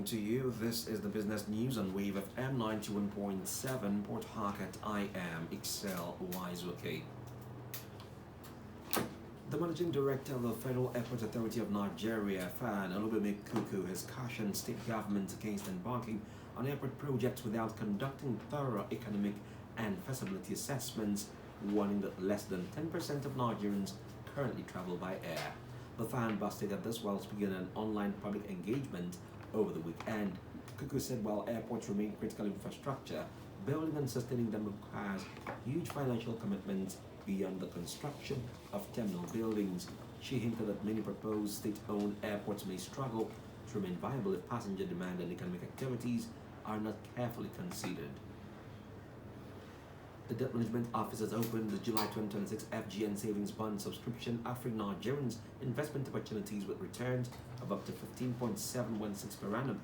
morning to you. This is the business news on Wave FM 91.7 Port Harcourt. I am Excel Uwaezuoke. The managing director of the Federal Airport Authority of Nigeria, Fan Olubemi, has cautioned state governments against embarking on airport projects without conducting thorough economic and feasibility assessments, warning that less than 10% of Nigerians currently travel by air. The fan stated this while speaking at an online public engagement over the weekend. Kuku said while airports remain critical infrastructure, building and sustaining them requires huge financial commitments beyond the construction of terminal buildings. She hinted that many proposed state-owned airports may struggle to remain viable if passenger demand and economic activities are not carefully considered. The Debt Management Office has opened the July 2026 FGN Savings Bond subscription, offering Nigerians investment opportunities with returns of up to 15.716 per annum.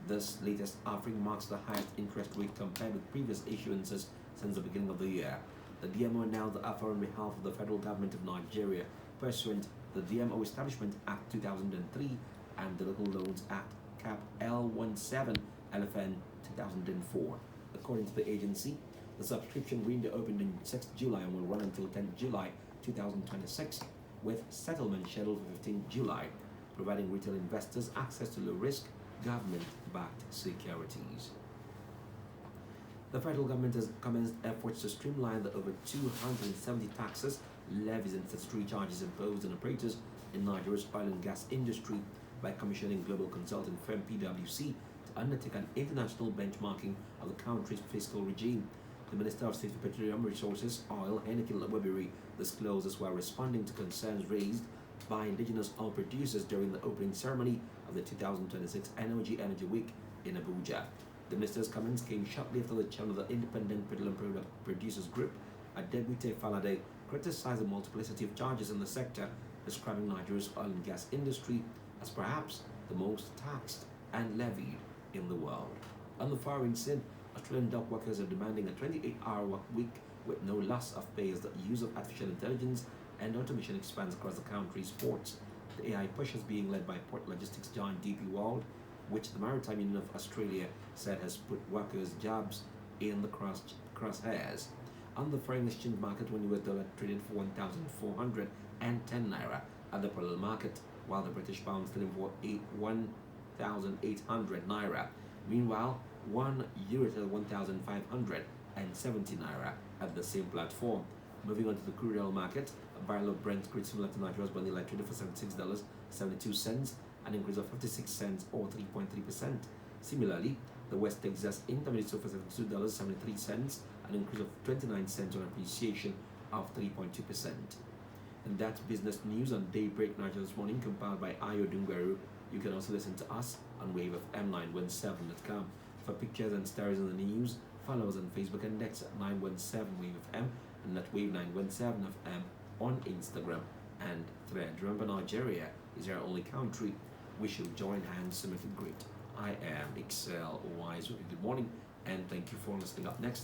This latest offering marks the highest interest rate compared with previous issuances since the beginning of the year. The DMO announced the offer on behalf of the federal government of Nigeria, pursuant to the DMO Establishment Act 2003 and the Local Loans Act Cap L17-LFN 2004. According to the agency, the subscription window opened on 6th July and will run until 10th July 2026, with settlement scheduled for 15th July, providing retail investors access to low-risk, government-backed securities. The federal government has commenced efforts to streamline the over 270 taxes, levies, and statutory charges imposed on operators in Nigeria's oil and gas industry by commissioning global consulting firm PwC to undertake an international benchmarking of the country's fiscal regime. The Minister of State for Petroleum Resources, Oil, Heineken Labobiri, disclosed this while responding to concerns raised by indigenous oil producers during the opening ceremony of the 2026 Energy Week in Abuja. The minister's comments came shortly after the chairman of the Independent Petroleum Product Producers Group, Adegbite Falade, criticized the multiplicity of charges in the sector, describing Nigeria's oil and gas industry as perhaps the most taxed and levied in the world. On the foreign scene, Australian dock workers are demanding a 28-hour work week with no loss of pay as the use of artificial intelligence and automation expands across the country's ports. The AI push is being led by port logistics giant DP World, which the Maritime Union of Australia said has put workers' jobs in the crosshairs. On the foreign exchange market, when US dollar traded for 1,410 naira at the parallel market, while the British pound selling for 1,800 naira. Meanwhile, €1 at 1,570 naira at the same platform. Moving on to the crude oil market, a barrel of Brent crude similar to Nigeria's Bunny Light traded for $76.72, an increase of 56 cents or 3.3%. Similarly, the West Texas Intermediate sold for $72.73, an increase of 29 cents or an appreciation of 3.2%. And that's business news on Daybreak Nigeria this morning, compiled by Ayo Dungweru. You can also listen to us on wavefm917.com. For pictures and stories on the news, follow us on Facebook and X at 917WaveFM and at Wave917FM on Instagram and Thread. Remember, Nigeria is our only country. We should join hands to make it great. I am Excel Uwaezuoke. Good morning and thank you for listening. Up next